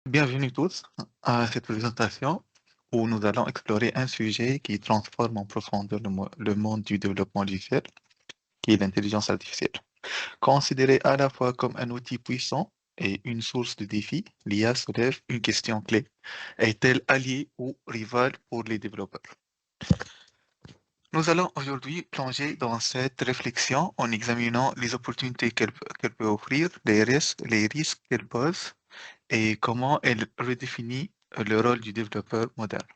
Bienvenue tous à cette présentation où nous allons explorer un sujet qui transforme en profondeur le monde du développement logiciel, qui est l'intelligence artificielle. Considérée à la fois comme un outil puissant et une source de défis, l'IA soulève une question clé. Est-elle alliée ou rivale pour les développeurs? Nous allons aujourd'hui plonger dans cette réflexion en examinant les opportunités qu'elle peut offrir, les risques qu'elle pose et comment elle redéfinit le rôle du développeur moderne.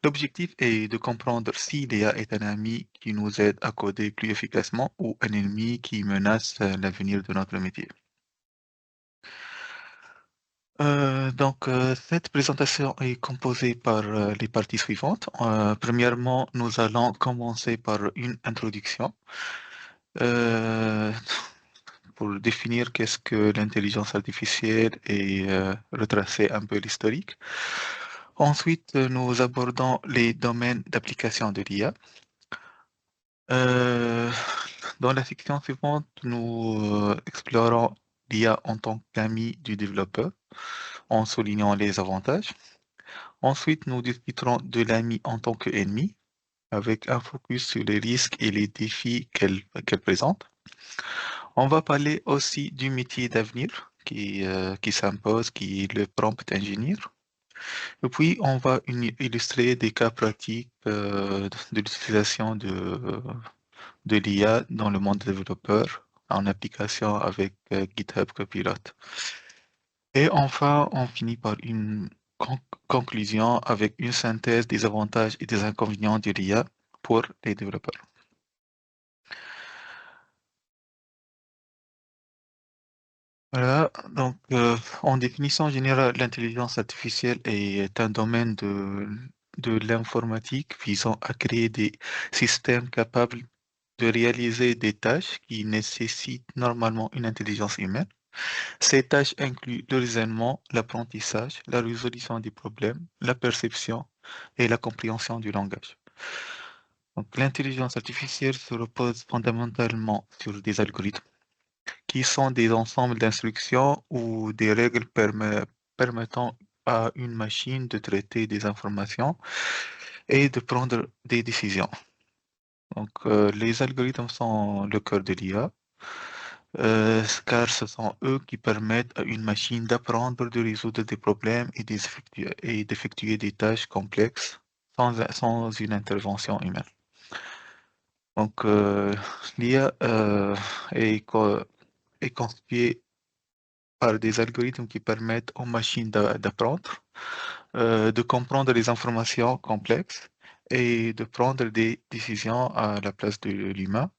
L'objectif est de comprendre si l'IA est un ami qui nous aide à coder plus efficacement ou un ennemi qui menace l'avenir de notre métier. Cette présentation est composée par les parties suivantes. Premièrement, nous allons commencer par une introduction euh, pour définir qu'est-ce que l'intelligence artificielle et retracer un peu l'historique. Ensuite, nous abordons les domaines d'application de l'IA. Euh, dans la section suivante, nous explorons l'IA en tant qu'ami du développeur en soulignant les avantages. Ensuite, nous discuterons de l'ami en tant qu'ennemi avec un focus sur les risques et les défis qu'elle présente. On va parler aussi du métier d'avenir qui s'impose, qui est le prompt engineer. Et puis, on va illustrer des cas pratiques de l'utilisation de l'IA dans le monde développeur en application avec GitHub Copilot. Et enfin, on finit par une con- conclusion avec une synthèse des avantages et des inconvénients de l'IA pour les développeurs. Voilà, en définition générale, l'intelligence artificielle est un domaine de l'informatique visant à créer des systèmes capables de réaliser des tâches qui nécessitent normalement une intelligence humaine. Ces tâches incluent le raisonnement, l'apprentissage, la résolution des problèmes, la perception et la compréhension du langage. Donc, l'intelligence artificielle se repose fondamentalement sur des algorithmes qui sont des ensembles d'instructions ou des règles permettant à une machine de traiter des informations et de prendre des décisions. Les algorithmes sont le cœur de l'IA, car ce sont eux qui permettent à une machine d'apprendre, de résoudre des problèmes et d'effectuer des tâches complexes sans une intervention humaine. Donc, l'IA est constituée par des algorithmes qui permettent aux machines d'apprendre, de comprendre les informations complexes et de prendre des décisions à la place de l'humain.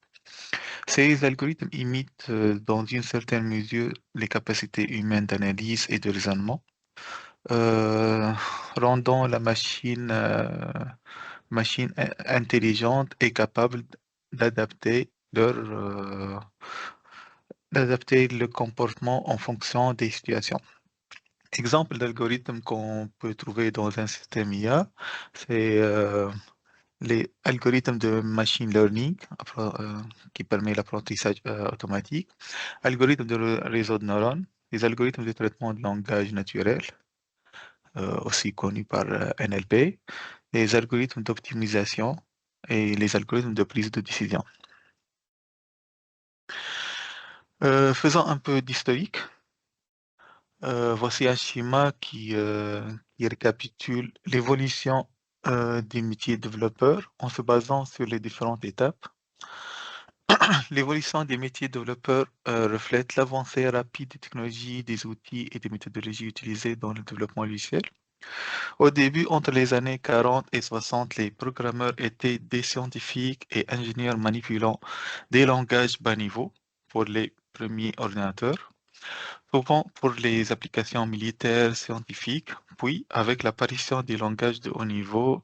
Ces algorithmes imitent dans une certaine mesure les capacités humaines d'analyse et de raisonnement, euh, rendant la machine intelligente et capable d'adapter d'adapter le comportement en fonction des situations. Exemple d'algorithme qu'on peut trouver dans un système IA, c'est les algorithmes de machine learning qui permet l'apprentissage automatique, algorithmes de réseau de neurones, les algorithmes de traitement de langage naturel, aussi connus par NLP, les algorithmes d'optimisation et les algorithmes de prise de décision. Faisons un peu d'historique. Voici un schéma qui récapitule l'évolution des métiers développeurs en se basant sur les différentes étapes. L'évolution des métiers développeurs reflète l'avancée rapide des technologies, des outils et des méthodologies utilisées dans le développement logiciel. Au début, entre les années 40 et 60, les programmeurs étaient des scientifiques et ingénieurs manipulant des langages bas niveau pour les premiers ordinateurs, souvent pour les applications militaires scientifiques, puis avec l'apparition des langages de haut niveau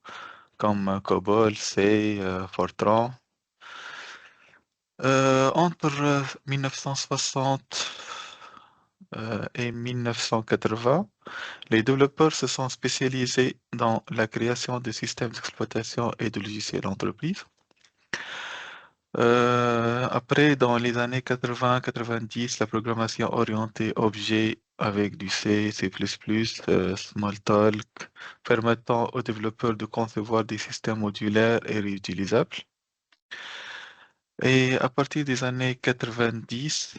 comme COBOL, C, Fortran. Entre 1960 et 1980, les développeurs se sont spécialisés dans la création de systèmes d'exploitation et de logiciels d'entreprise. Après, dans les années 80-90, la programmation orientée objet avec du C, C++, Smalltalk, permettant aux développeurs de concevoir des systèmes modulaires et réutilisables. Et à partir des années 90,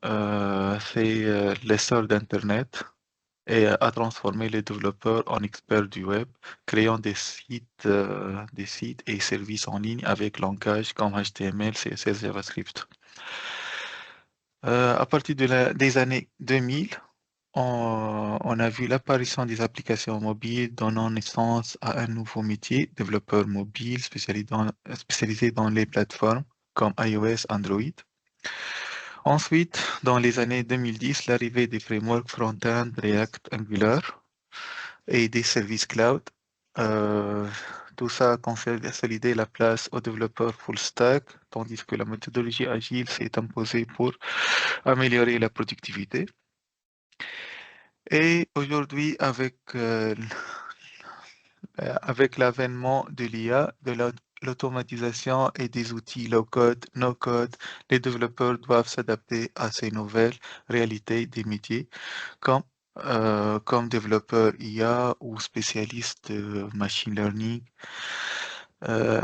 c'est l'essor d'Internet et a transformé les développeurs en experts du web, créant des sites et services en ligne avec langage comme HTML, CSS, JavaScript. À partir des années 2000, on a vu l'apparition des applications mobiles donnant naissance à un nouveau métier, développeur mobile spécialisé dans les plateformes comme iOS, Android. Ensuite, dans les années 2010, l'arrivée des frameworks front-end, React, Angular et des services cloud. Euh, Tout ça a consolidé la place aux développeurs full stack, tandis que la méthodologie agile s'est imposée pour améliorer la productivité. Et aujourd'hui, avec l'avènement de l'IA, l'automatisation et des outils low-code, no-code, les développeurs doivent s'adapter à ces nouvelles réalités des métiers, comme, comme développeurs IA ou spécialistes de machine learning. Euh,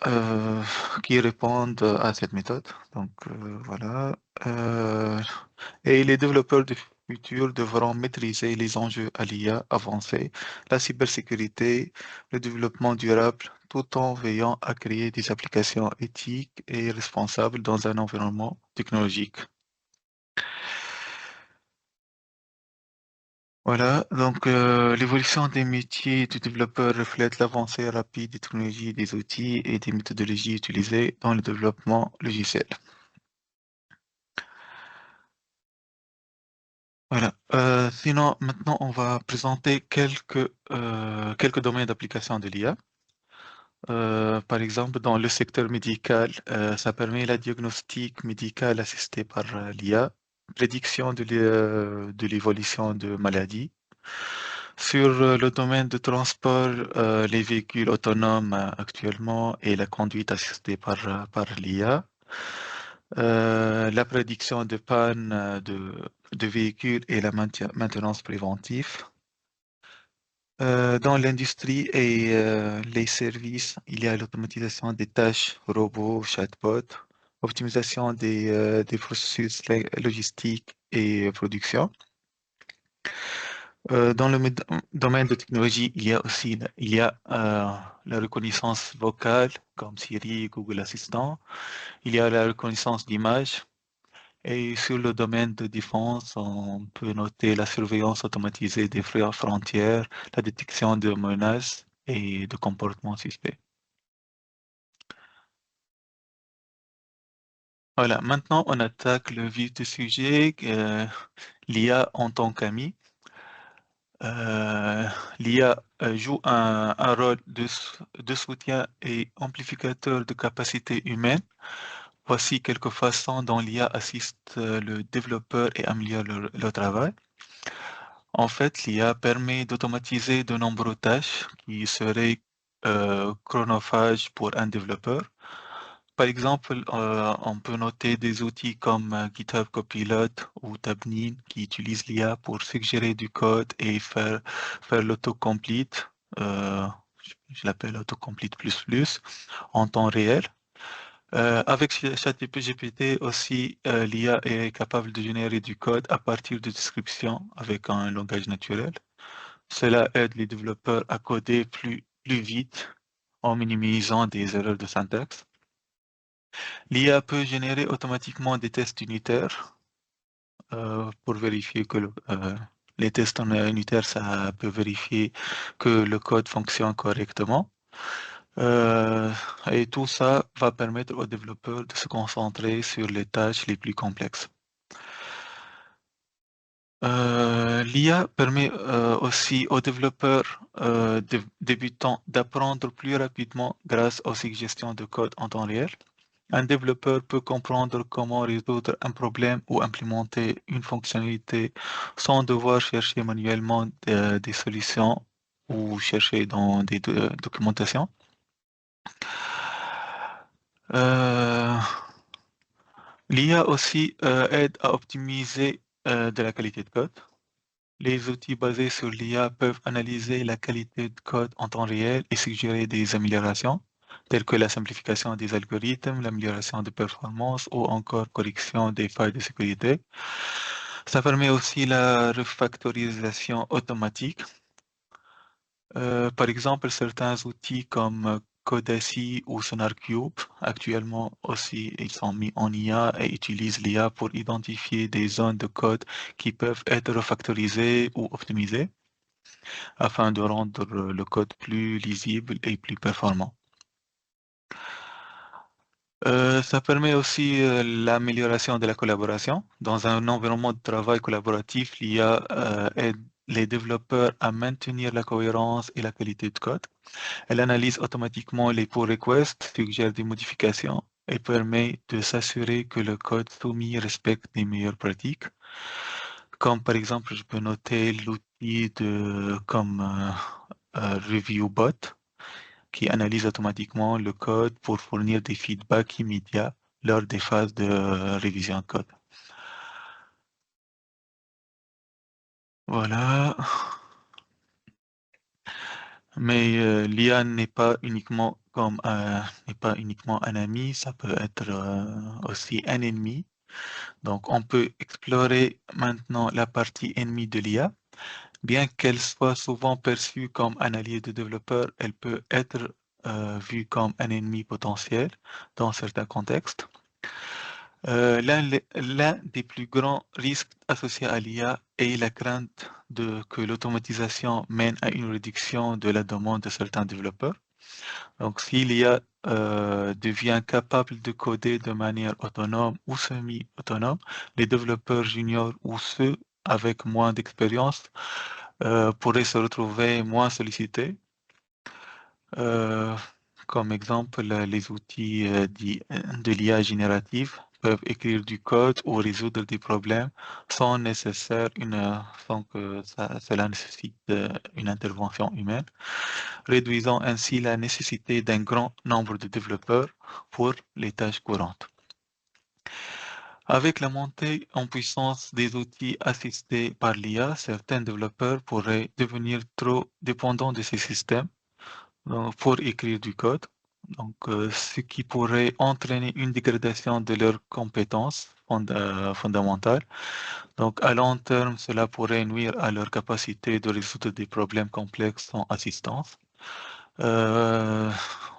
euh, qui répondent à cette méthode. Donc voilà. Euh, et les développeurs du futur devront maîtriser les enjeux à l'IA avancée, la cybersécurité, le développement durable, tout en veillant à créer des applications éthiques et responsables dans un environnement technologique. Voilà, donc l'évolution des métiers du développeur reflète l'avancée rapide des technologies, des outils et des méthodologies utilisées dans le développement logiciel. Voilà. Sinon, maintenant, on va présenter quelques domaines d'application de l'IA. Par exemple, dans le secteur médical, ça permet la diagnostic médical assisté par l'IA, prédiction de l'évolution de maladies. Sur le domaine de transport, les véhicules autonomes actuellement et la conduite assistée par l'IA. La prédiction de panne de véhicules et la maintenance préventive. Dans l'industrie et les services, il y a l'automatisation des tâches, robots, chatbots, optimisation des processus logistiques et production. Dans le domaine de technologie, il y a aussi la reconnaissance vocale comme Siri, Google Assistant. Il y a la reconnaissance d'image. Et sur le domaine de défense, on peut noter la surveillance automatisée des frontières, la détection de menaces et de comportements suspects. Voilà, maintenant on attaque le vif du sujet, l'IA en tant qu'ami. Euh, L'IA joue un rôle de soutien et amplificateur de capacités humaines. Voici quelques façons dont l'IA assiste le développeur et améliore le travail. En fait, l'IA permet d'automatiser de nombreuses tâches qui seraient chronophages pour un développeur. Par exemple, on peut noter des outils comme GitHub Copilot ou Tabnine qui utilisent l'IA pour suggérer du code et faire l'autocomplete. euh, je l'appelle autocomplete plus plus en temps réel. Avec ChatGPT aussi, l'IA est capable de générer du code à partir de descriptions avec un langage naturel. Cela aide les développeurs à coder plus vite en minimisant des erreurs de syntaxe. L'IA peut générer automatiquement des tests unitaires pour vérifier que les tests unitaires, ça peut vérifier que le code fonctionne correctement. Euh, et tout ça va permettre aux développeurs de se concentrer sur les tâches les plus complexes. L'IA permet aussi aux développeurs débutants d'apprendre plus rapidement grâce aux suggestions de code en temps réel. Un développeur peut comprendre comment résoudre un problème ou implémenter une fonctionnalité sans devoir chercher manuellement des solutions ou chercher dans des documentations. Euh, L'IA aussi aide à optimiser de la qualité de code. Les outils basés sur l'IA peuvent analyser la qualité de code en temps réel et suggérer des améliorations, telles que la simplification des algorithmes, l'amélioration de performance ou encore correction des failles de sécurité. Ça permet aussi la refactorisation automatique. Par exemple, certains outils comme Codacy ou SonarCube, actuellement aussi, ils sont mis en IA et utilisent l'IA pour identifier des zones de code qui peuvent être refactorisées ou optimisées afin de rendre le code plus lisible et plus performant. Ça permet aussi l'amélioration de la collaboration. Dans un environnement de travail collaboratif, l'IA aide les développeurs à maintenir la cohérence et la qualité de code. Elle analyse automatiquement les pull requests, suggère des modifications et permet de s'assurer que le code soumis respecte les meilleures pratiques. Comme par exemple, je peux noter l'outil comme ReviewBot qui analyse automatiquement le code pour fournir des feedbacks immédiats lors des phases de révision de code. Voilà. Mais l'IA n'est pas uniquement un ami, ça peut être aussi un ennemi. Donc, on peut explorer maintenant la partie ennemie de l'IA. Bien qu'elle soit souvent perçue comme un allié de développeur, elle peut être vue comme un ennemi potentiel dans certains contextes. L'un des plus grands risques associés à l'IA est la crainte que l'automatisation mène à une réduction de la demande de certains développeurs. Donc, si l'IA devient capable de coder de manière autonome ou semi-autonome, les développeurs juniors ou ceux avec moins d'expérience pourraient se retrouver moins sollicités. Euh, Comme exemple, les outils de l'IA générative peuvent écrire du code ou résoudre des problèmes sans que cela nécessite une intervention humaine, réduisant ainsi la nécessité d'un grand nombre de développeurs pour les tâches courantes. Avec la montée en puissance des outils assistés par l'IA, certains développeurs pourraient devenir trop dépendants de ces systèmes pour écrire du code, ce qui pourrait entraîner une dégradation de leurs compétences fondamentales. Donc, à long terme, cela pourrait nuire à leur capacité de résoudre des problèmes complexes sans assistance. Euh,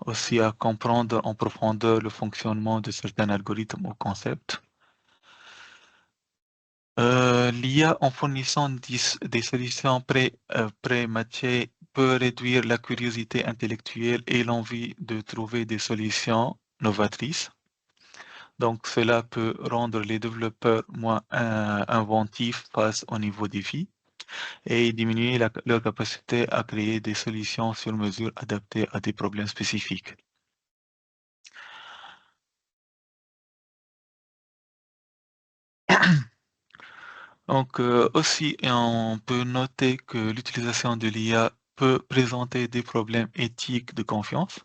Aussi à comprendre en profondeur le fonctionnement de certains algorithmes ou concepts. L'IA, en fournissant des solutions pré-matchées, peut réduire la curiosité intellectuelle et l'envie de trouver des solutions novatrices. Donc, cela peut rendre les développeurs moins inventifs face aux nouveaux défis et diminuer leur capacité à créer des solutions sur mesure adaptées à des problèmes spécifiques. Donc, aussi, et on peut noter que l'utilisation de l'IA peut présenter des problèmes éthiques de confiance,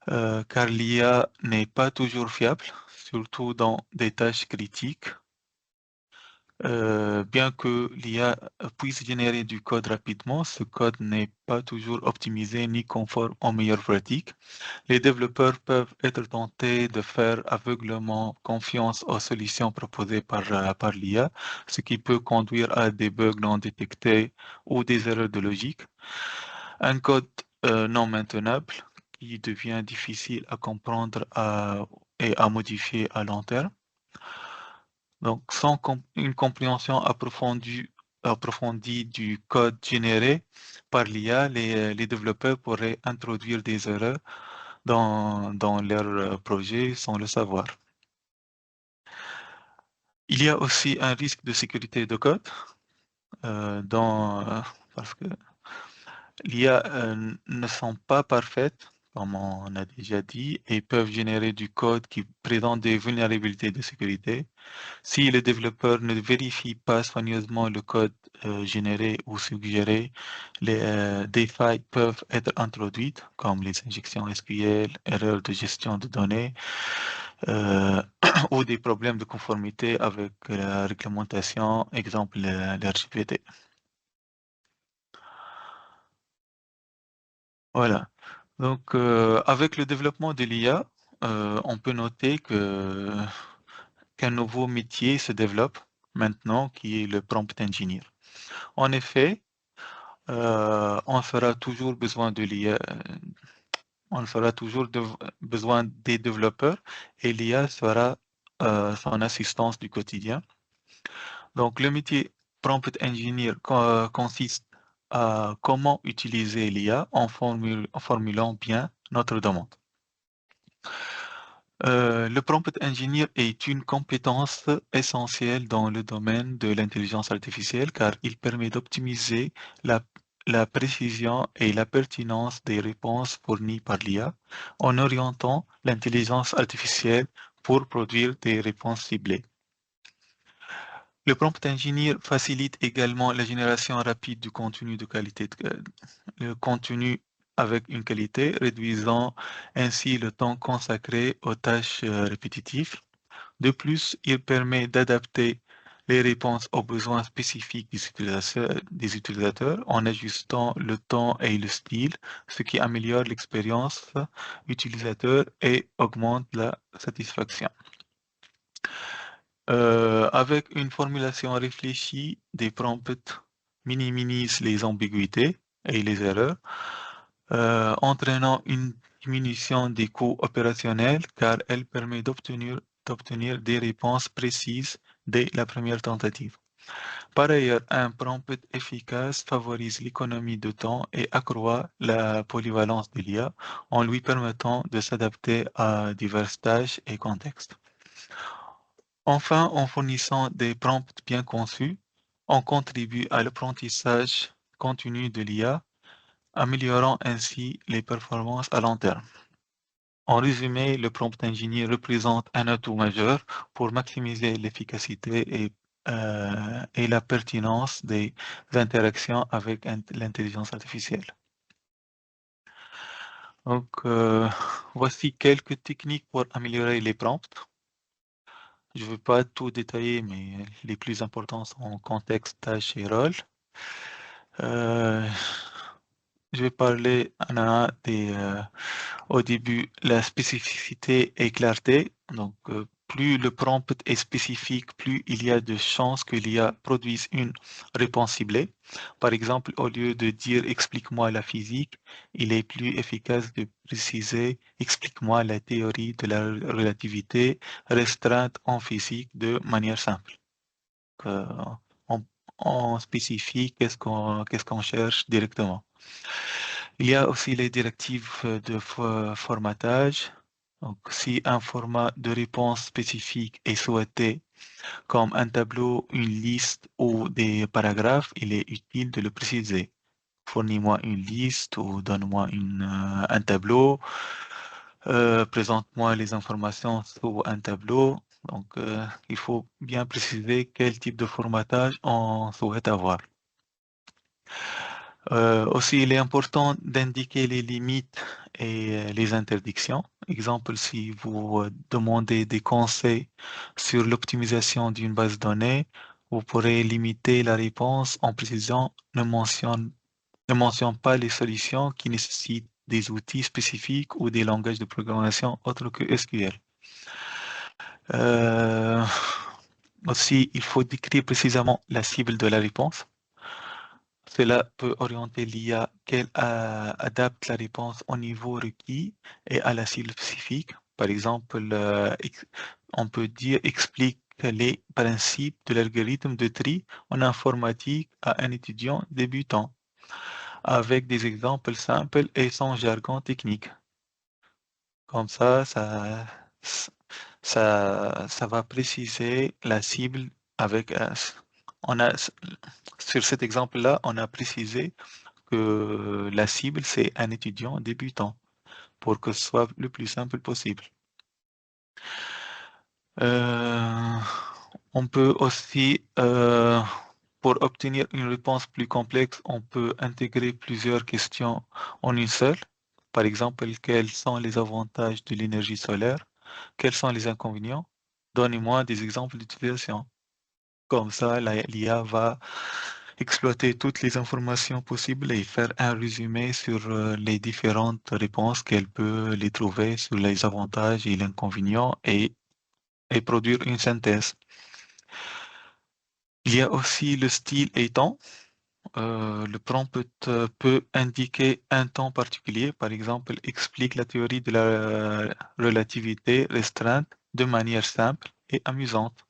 car l'IA n'est pas toujours fiable, surtout dans des tâches critiques. Bien que l'IA puisse générer du code rapidement, ce code n'est pas toujours optimisé ni conforme aux meilleures pratiques. Les développeurs peuvent être tentés de faire aveuglement confiance aux solutions proposées par l'IA, ce qui peut conduire à des bugs non détectés ou des erreurs de logique. Un code non maintenable qui devient difficile à comprendre et à modifier à long terme. Donc, sans une compréhension approfondie du code généré par l'IA, les développeurs pourraient introduire des erreurs dans leur projet sans le savoir. Il y a aussi un risque de sécurité de code parce que l'IA ne sont pas parfaites, comme on a déjà dit, et peuvent générer du code qui présente des vulnérabilités de sécurité. Si le développeur ne vérifie pas soigneusement le code généré ou suggéré, des failles peuvent être introduites, comme les injections SQL, erreurs de gestion de données, ou des problèmes de conformité avec la réglementation, exemple l'RGPD. Voilà. Donc, avec le développement de l'IA, on peut noter qu'un nouveau métier se développe maintenant, qui est le prompt engineer. En effet, on fera toujours besoin de l'IA, on fera toujours besoin des développeurs et l'IA sera son assistance du quotidien. Donc, le métier prompt engineer consiste à comment utiliser l'IA en formulant bien notre demande. Le prompt engineer est une compétence essentielle dans le domaine de l'intelligence artificielle car il permet d'optimiser la, la précision et la pertinence des réponses fournies par l'IA en orientant l'intelligence artificielle pour produire des réponses ciblées. Le prompt engineer facilite également la génération rapide du contenu de qualité, le contenu avec une qualité, réduisant ainsi le temps consacré aux tâches répétitives. De plus, il permet d'adapter les réponses aux besoins spécifiques des utilisateurs en ajustant le temps et le style, ce qui améliore l'expérience utilisateur et augmente la satisfaction. Avec une formulation réfléchie des prompts minimise les ambiguïtés et les erreurs, entraînant une diminution des coûts opérationnels car elle permet d'obtenir des réponses précises dès la première tentative. Par ailleurs, un prompt efficace favorise l'économie de temps et accroît la polyvalence de l'IA en lui permettant de s'adapter à diverses tâches et contextes. Enfin, en fournissant des prompts bien conçus, on contribue à l'apprentissage continu de l'IA, améliorant ainsi les performances à long terme. En résumé, le prompt engineer représente un atout majeur pour maximiser l'efficacité et la pertinence des interactions avec l'intelligence artificielle. Donc, voici quelques techniques pour améliorer les prompts. Je ne veux pas tout détailler, mais les plus importants sont contexte, tâche et rôle. Euh, je vais parler au début, la spécificité et clarté. Donc, plus le prompt est spécifique, plus il y a de chances que l'IA produise une réponse ciblée. Par exemple, au lieu de dire explique-moi la physique, il est plus efficace de préciser explique-moi la théorie de la relativité restreinte en physique de manière simple. Euh, on, on spécifie qu'est-ce qu'on cherche directement. Il y a aussi les directives de formatage. Donc, si un format de réponse spécifique est souhaité, comme un tableau, une liste ou des paragraphes, il est utile de le préciser. Fournis-moi une liste ou donne-moi un tableau. Présente-moi les informations sur un tableau. Donc, il faut bien préciser quel type de formatage on souhaite avoir. Aussi, il est important d'indiquer les limites et les interdictions. Exemple, si vous demandez des conseils sur l'optimisation d'une base de données, vous pourrez limiter la réponse en précisant ne mentionne pas les solutions qui nécessitent des outils spécifiques ou des langages de programmation autres que SQL. Euh, Aussi, il faut décrire précisément la cible de la réponse. Cela peut orienter l'IA qu'elle adapte la réponse au niveau requis et à la cible spécifique. Par exemple, on peut dire explique les principes de l'algorithme de tri en informatique à un étudiant débutant, avec des exemples simples et sans jargon technique. Comme ça va préciser la cible avec on a, sur cet exemple-là, on a précisé que la cible, c'est un étudiant débutant pour que ce soit le plus simple possible. Euh, on peut aussi, pour obtenir une réponse plus complexe, on peut intégrer plusieurs questions en une seule. Par exemple, quels sont les avantages de l'énergie solaire? Quels sont les inconvénients? Donnez-moi des exemples d'utilisation. Comme ça, l'IA va exploiter toutes les informations possibles et faire un résumé sur les différentes réponses qu'elle peut les trouver sur les avantages et les inconvénients et produire une synthèse. Il y a aussi le style et temps. Le prompt peut indiquer un temps particulier, par exemple, explique la théorie de la relativité restreinte de manière simple et amusante.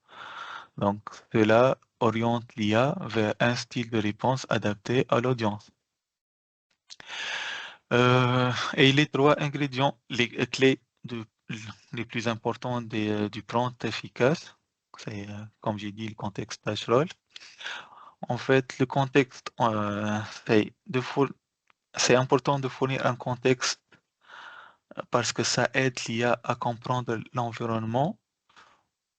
Donc, cela oriente l'IA vers un style de réponse adapté à l'audience. Et les trois ingrédients, les clés les plus importants du prompt efficace, c'est, comme j'ai dit, le contexte tâche rôle. En fait, le contexte, c'est important de fournir un contexte parce que ça aide l'IA à comprendre l'environnement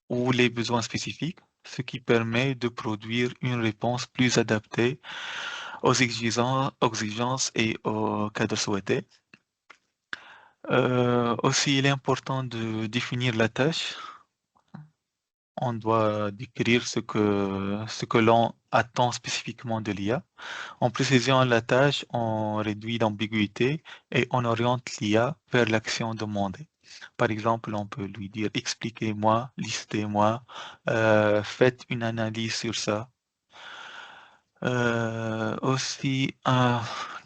ou les besoins spécifiques, ce qui permet de produire une réponse plus adaptée aux exigences et aux cadres souhaités. Aussi, il est important de définir la tâche. On doit décrire ce que l'on attend spécifiquement de l'IA. En précisant la tâche, on réduit l'ambiguïté et on oriente l'IA vers l'action demandée. Par exemple, on peut lui dire expliquez-moi, listez-moi, faites une analyse sur ça. Aussi,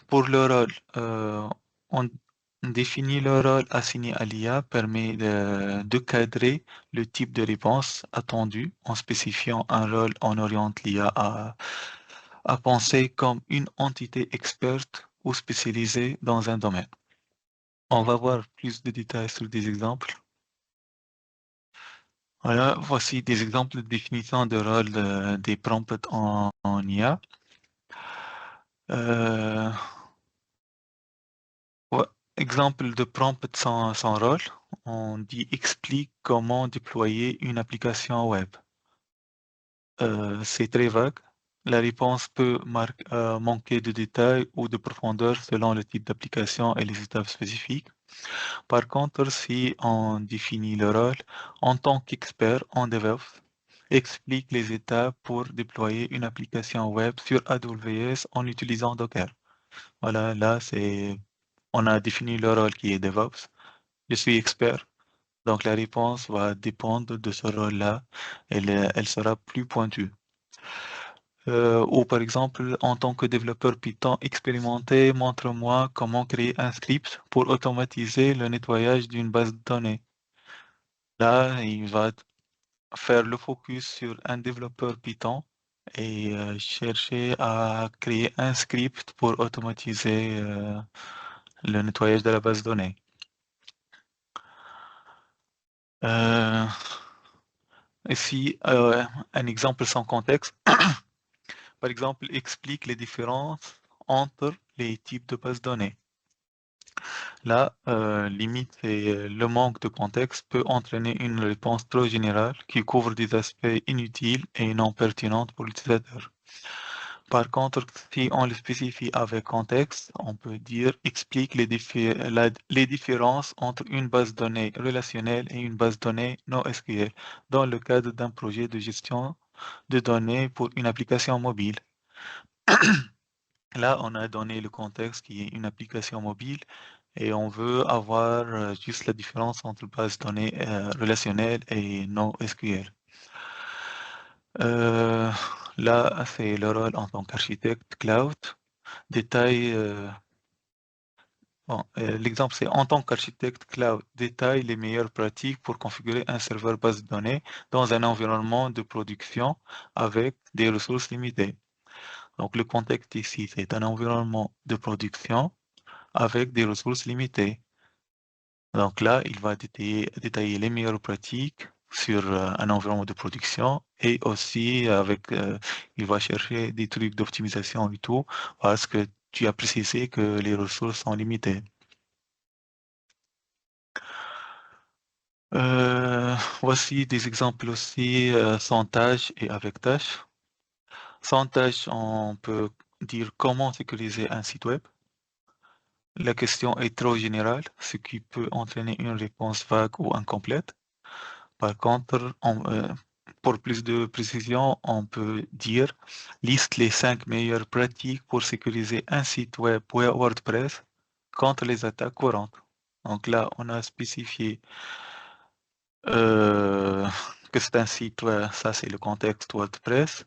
pour le rôle, on définit le rôle assigné à l'IA permet de cadrer le type de réponse attendue en spécifiant un rôle. On oriente l'IA à penser comme une entité experte ou spécialisée dans un domaine. On va voir plus de détails sur des exemples. Voilà, voici des exemples de définition de rôle des prompts en IA. Euh, ouais, exemple de prompt sans rôle. On dit explique comment déployer une application web. C'est très vague. La réponse peut manquer de détails ou de profondeur selon le type d'application et les étapes spécifiques. Par contre, si on définit le rôle en tant qu'expert en DevOps, explique les étapes pour déployer une application web sur AWS en utilisant Docker. Voilà, là, on a défini le rôle qui est DevOps. Je suis expert, donc la réponse va dépendre de ce rôle-là. Elle sera plus pointue. Ou par exemple, en tant que développeur Python expérimenté, montre-moi comment créer un script pour automatiser le nettoyage d'une base de données. Là, il va faire le focus sur un développeur Python et chercher à créer un script pour automatiser le nettoyage de la base de données. Euh, Ici, un exemple sans contexte. Par exemple, explique les différences entre les types de bases de données. Là, limite, le manque de contexte peut entraîner une réponse trop générale qui couvre des aspects inutiles et non pertinents pour l'utilisateur. Par contre, si on le spécifie avec contexte, on peut dire explique les différences entre une base de données relationnelle et une base de données NoSQL dans le cadre d'un projet de gestion de données pour une application mobile. Là, on a donné le contexte qui est une application mobile et on veut avoir juste la différence entre base de données relationnelle et NoSQL. Euh, Là, c'est le rôle en tant qu'architecte cloud. Détaille, l'exemple, c'est en tant qu'architecte cloud, détaille les meilleures pratiques pour configurer un serveur base de données dans un environnement de production avec des ressources limitées. Donc, le contexte ici, c'est un environnement de production avec des ressources limitées. Donc là, il va détailler les meilleures pratiques sur un environnement de production et aussi il va chercher des trucs d'optimisation et tout parce que tu as précisé que les ressources sont limitées. Voici des exemples aussi sans tâche et avec tâche. Sans tâche, on peut dire comment sécuriser un site web. La question est trop générale, ce qui peut entraîner une réponse vague ou incomplète. Par contre, pour plus de précision, on peut dire liste les 5 meilleures pratiques pour sécuriser un site web WordPress contre les attaques courantes. Donc là, on a spécifié euh, que c'est un site web, ça c'est le contexte WordPress,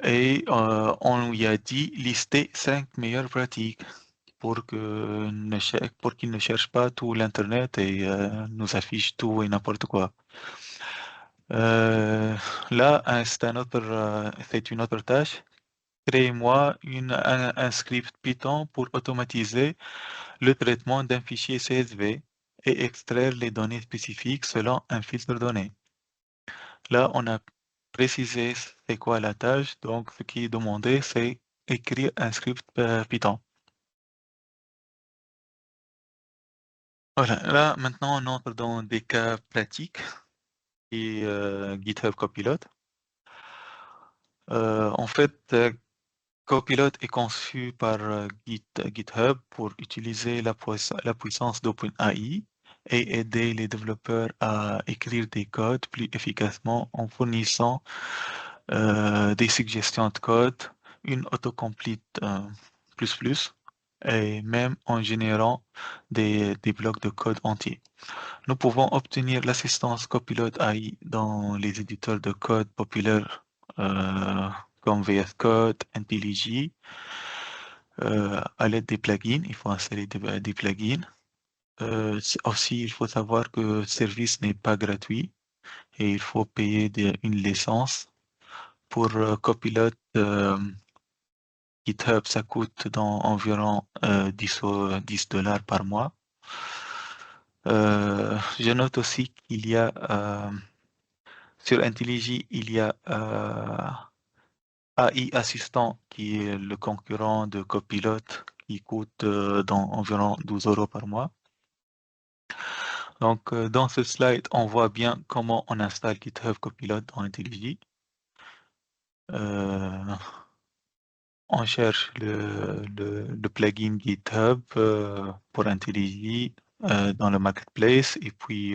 et on lui a dit lister 5 meilleures pratiques pour qu'il ne cherche pas tout l'Internet et nous affiche tout et n'importe quoi. Euh, Là, c'est une autre tâche. Créez-moi un script Python pour automatiser le traitement d'un fichier CSV et extraire les données spécifiques selon un filtre donné. Là, on a précisé c'est quoi la tâche. Donc, ce qui est demandé, c'est écrire un script Python. Voilà. Là, maintenant, on entre dans des cas pratiques et GitHub Copilot. En fait, Copilot est conçu par GitHub pour utiliser la puissance d'OpenAI et aider les développeurs à écrire des codes plus efficacement en fournissant des suggestions de code, une autocomplete plus, et même en générant des blocs de code entiers. Nous pouvons obtenir l'assistance Copilot AI dans les éditeurs de code populaires euh, comme VS Code, IntelliJ, à l'aide des plugins. Il faut installer des plugins. Aussi, il faut savoir que le service n'est pas gratuit et il faut payer une licence. Pour Copilot, GitHub, ça coûte dans environ 10 dollars par mois. Je note aussi qu'il y a sur IntelliJ, il y a AI Assistant qui est le concurrent de Copilot qui coûte dans environ 12 euros par mois. Donc, dans ce slide, on voit bien comment on installe GitHub Copilot dans IntelliJ. Euh, on cherche le plugin GitHub pour IntelliJ dans le marketplace et puis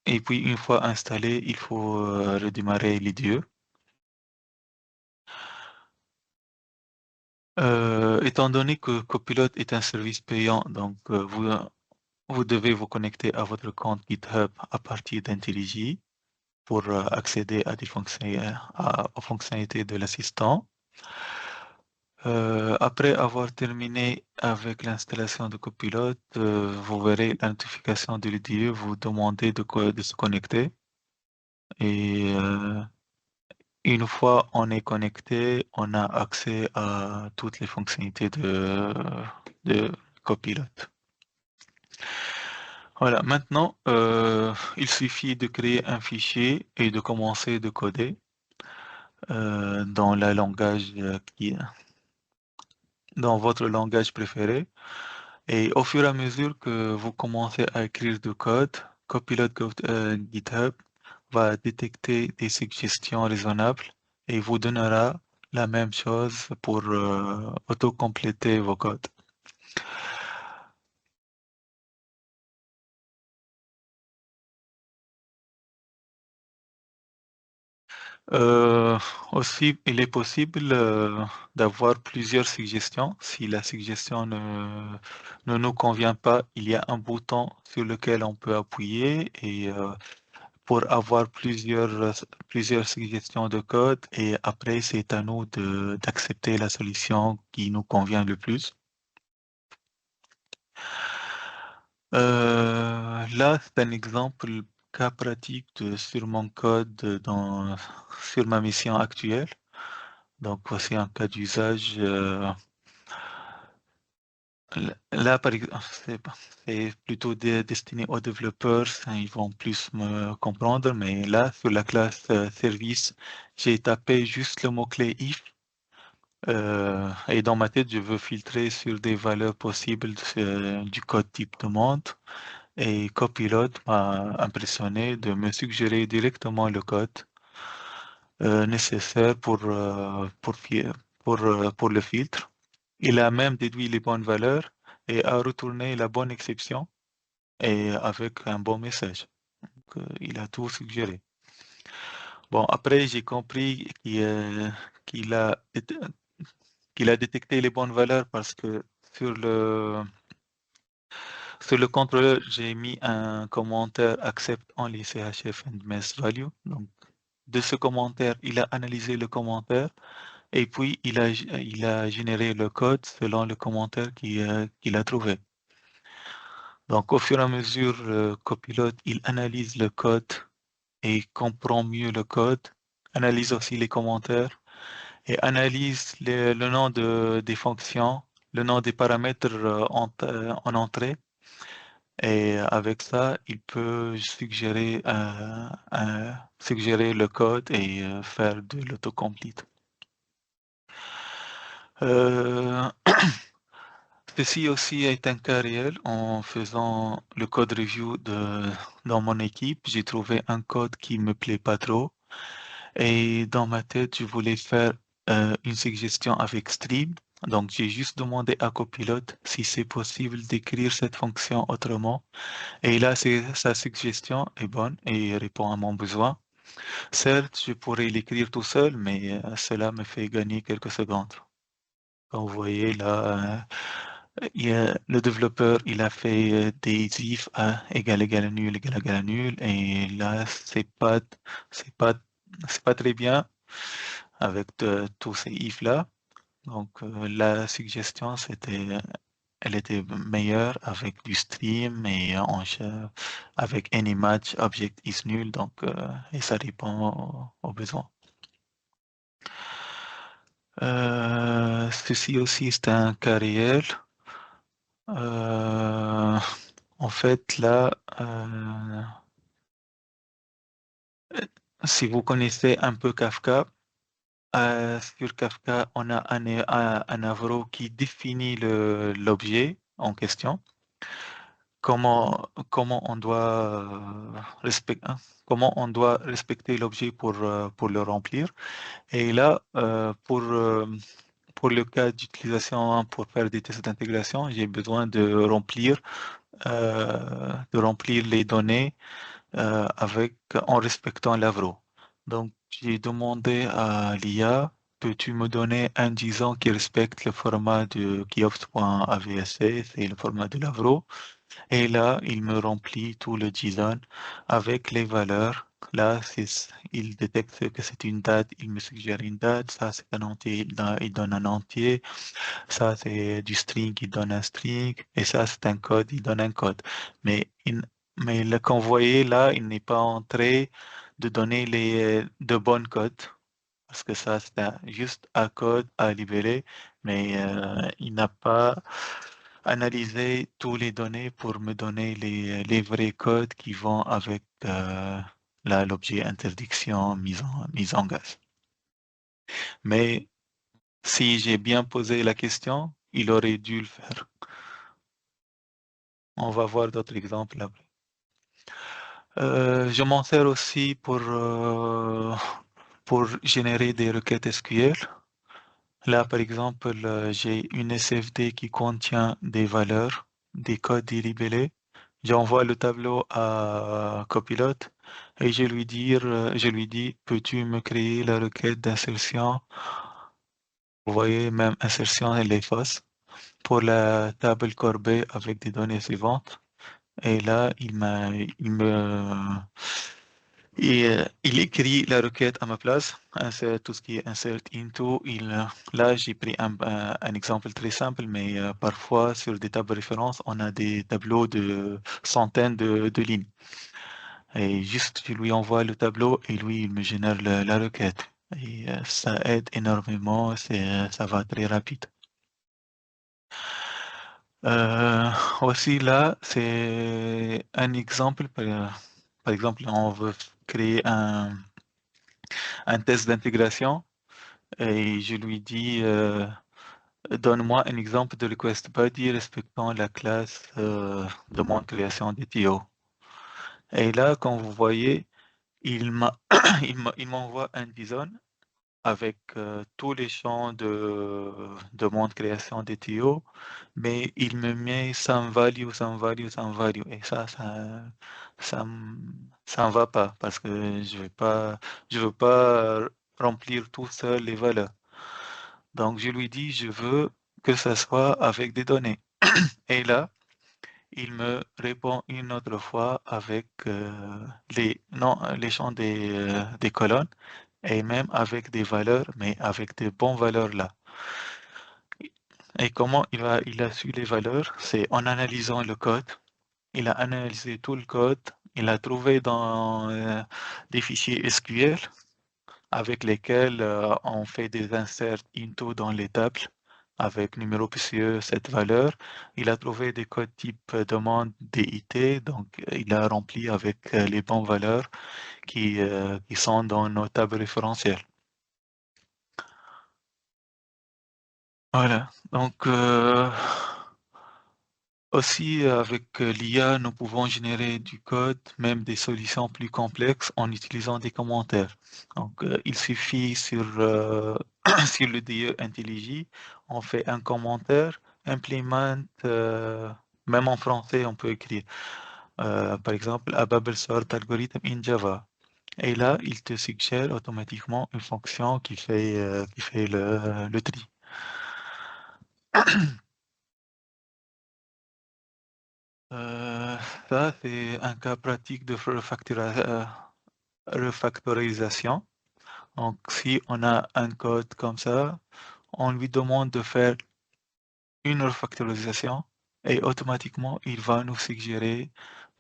une fois installé, il faut redémarrer l'IDE. Étant donné que Copilot est un service payant, donc vous devez vous connecter à votre compte GitHub à partir d'IntelliJ pour accéder à aux fonctionnalités de l'assistant. Après avoir terminé avec l'installation de Copilot, vous verrez la notification de l'IDE vous demander de se connecter. Et une fois on est connecté, on a accès à toutes les fonctionnalités de Copilot. Voilà, maintenant, il suffit de créer un fichier et de commencer de coder dans dans votre langage préféré. Et au fur et à mesure que vous commencez à écrire du code, GitHub va détecter des suggestions raisonnables et vous donnera la même chose pour auto-compléter vos codes. Euh, Aussi, il est possible d'avoir plusieurs suggestions. Si la suggestion ne nous convient pas, il y a un bouton sur lequel on peut appuyer et pour avoir plusieurs suggestions de code et après, c'est à nous d'accepter la solution qui nous convient le plus. Là, c'est un exemple cas pratique sur mon code sur ma mission actuelle. Donc, voici un cas d'usage. Là, par exemple, c'est plutôt destiné aux développeurs, hein, ils vont plus me comprendre, mais là, sur la classe service, j'ai tapé juste le mot-clé if, et dans ma tête, je veux filtrer sur des valeurs possibles du code type demande, et Copilot m'a impressionné de me suggérer directement le code nécessaire pour le filtre. Il a même déduit les bonnes valeurs et a retourné la bonne exception et avec un bon message. Donc, il a tout suggéré. Bon, après, j'ai compris qu'il a, qu'il a détecté les bonnes valeurs parce que sur le, sur le contrôleur, j'ai mis un commentaire accept only CHF and mass value. Donc, de ce commentaire, il a analysé le commentaire et puis il a généré le code selon le commentaire qu'il a trouvé. Donc, au fur et à mesure, le copilote, il analyse le code et comprend mieux le code, analyse aussi les commentaires et analyse le nom des fonctions, le nom des paramètres en entrée. Et avec ça, il peut suggérer le code et faire de l'autocomplete. Euh, Ceci aussi est un cas réel. En faisant le code review dans mon équipe, j'ai trouvé un code qui me plaît pas trop. Et dans ma tête, je voulais faire une suggestion avec Stream. Donc, j'ai juste demandé à Copilot si c'est possible d'écrire cette fonction autrement. Et là, sa suggestion est bonne et répond à mon besoin. Certes, je pourrais l'écrire tout seul, mais cela me fait gagner quelques secondes. Comme vous voyez là, le développeur, il a fait des if à égal nul, égal nul, et là, c'est pas, c'est pas très bien avec tous ces if là. Donc, la suggestion, elle était meilleure avec du stream et avec any match object is nul, donc, et ça répond aux besoins. Ceci aussi, c'est un cas réel. Euh, En fait, là, si vous connaissez un peu Kafka, sur Kafka, on a un Avro qui définit l'objet en question. Comment on doit comment on doit respecter l'objet pour le remplir. Et là, pour le cas d'utilisation pour faire des tests d'intégration, j'ai besoin de remplir les données en respectant l'Avro. Donc, j'ai demandé à l'IA, peux-tu me donner un JSON qui respecte le format de kiops.avsc, c'est le format de l'Avro. Et là, il me remplit tout le JSON avec les valeurs. Là, il détecte que c'est une date, il me suggère une date. Ça, c'est un entier, il donne un entier. Ça, c'est du string, il donne un string. Et ça, c'est un code, il donne un code. Mais, mais le convoyé, là, il n'est pas entré de donner de bons codes. Parce que ça, c'est juste un code à libérer, mais il n'a pas analysé tous les données pour me donner les vrais codes qui vont avec l'objet interdiction mise en gaz. Mais si j'ai bien posé la question, il aurait dû le faire. On va voir d'autres exemples après. Je m'en sers aussi pour générer des requêtes SQL. Là, par exemple, j'ai une SFD qui contient des valeurs, des codes délibellés. J'envoie le tableau à Copilot et je lui dis, peux-tu me créer la requête d'insertion? Vous voyez, même insertion, elle est fausse. Pour la table courbée avec des données suivantes. Et là, il écrit la requête à ma place, tout ce qui est insert into. Là, j'ai pris un exemple très simple, mais parfois sur des tables de référence, on a des tableaux de centaines de lignes. Et juste, je lui envoie le tableau et lui, il me génère la requête. Et ça aide énormément, ça va très rapide. Aussi là, c'est un exemple. Par exemple, on veut créer un test d'intégration et je lui dis donne-moi un exemple de request body respectant la classe demande création DTO. Et là, comme vous voyez, il m'envoie un JSON avec tous les champs de mon création des tuyaux, mais il me met some value, some value, some value. Et ça, ça me va pas parce que je veux pas remplir tout seul les valeurs. Donc je lui dis, je veux que ça soit avec des données. Et là, il me répond une autre fois avec non, les champs des colonnes et même avec des valeurs, mais avec des bonnes valeurs là. Et comment il a su les valeurs? C'est en analysant le code. Il a analysé tout le code. Il a trouvé dans des fichiers SQL avec lesquels on fait des inserts into dans les tables avec numéro précieux, cette valeur. Il a trouvé des codes type demande DIT, donc il a rempli avec les bonnes valeurs qui sont dans nos tables référentielles. Voilà, donc aussi avec l'IA, nous pouvons générer du code, même des solutions plus complexes en utilisant des commentaires. Donc il suffit sur, sur le DE IntelliJ, on fait un commentaire, implémente, même en français, on peut écrire, par exemple, a bubble sort algorithm in Java. Et là, il te suggère automatiquement une fonction qui fait le tri. Euh, Ça, c'est un cas pratique de refactorisation. Donc, si on a un code comme ça, on lui demande de faire une refactorisation et automatiquement, il va nous suggérer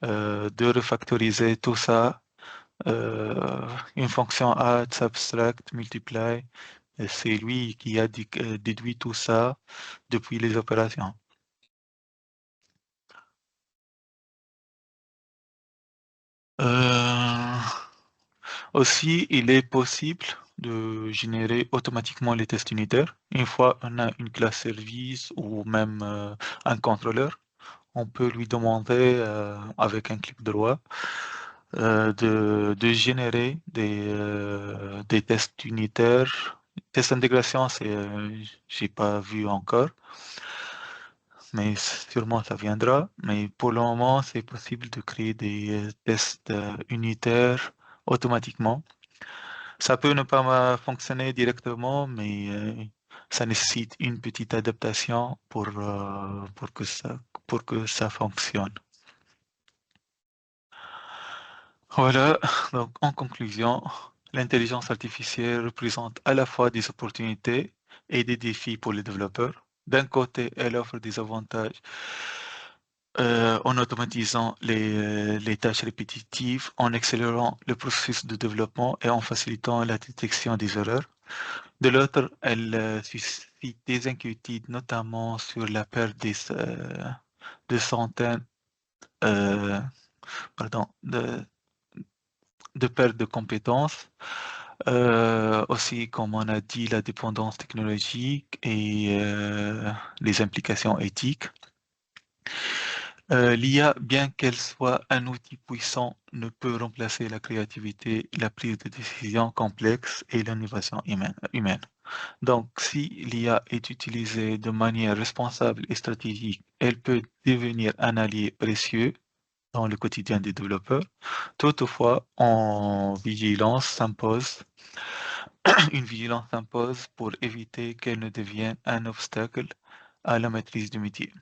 de refactoriser tout ça. Une fonction add, subtract, multiply, et c'est lui qui a déduit tout ça depuis les opérations. Euh, Aussi, il est possible de générer automatiquement les tests unitaires. Une fois on a une classe service ou même un contrôleur, on peut lui demander avec un clic droit de générer des tests unitaires. Test d'intégration, j'ai pas vu encore, mais sûrement ça viendra. Mais pour le moment, c'est possible de créer des tests unitaires automatiquement. Ça peut ne pas fonctionner directement, mais ça nécessite une petite adaptation pour que ça fonctionne. Voilà, donc en conclusion, l'intelligence artificielle représente à la fois des opportunités et des défis pour les développeurs. D'un côté, elle offre des avantages en automatisant les tâches répétitives, en accélérant le processus de développement et en facilitant la détection des erreurs. De l'autre, elle suscite des inquiétudes, notamment sur la perte de centaines, euh, pardon, de perte de compétences. Aussi, comme on a dit, la dépendance technologique et les implications éthiques. L'IA, bien qu'elle soit un outil puissant, ne peut remplacer la créativité, la prise de décision complexe et l'innovation humaine. Donc, si l'IA est utilisée de manière responsable et stratégique, elle peut devenir un allié précieux dans le quotidien des développeurs. Toutefois, une vigilance s'impose pour éviter qu'elle ne devienne un obstacle à la maîtrise du métier.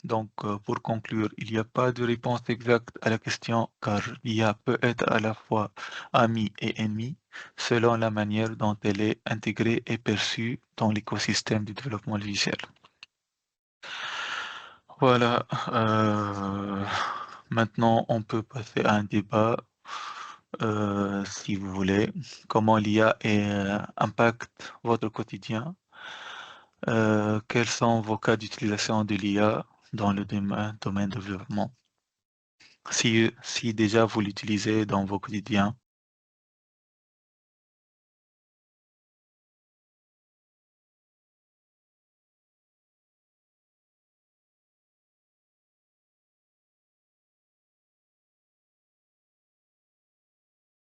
Donc, pour conclure, il n'y a pas de réponse exacte à la question car l'IA peut être à la fois ami et ennemi selon la manière dont elle est intégrée et perçue dans l'écosystème du développement logiciel. Voilà. Maintenant, on peut passer à un débat, si vous voulez. Comment l'IA impacte votre quotidien? Quels sont vos cas d'utilisation de l'IA dans le domaine de développement? Si déjà vous l'utilisez dans vos quotidiens.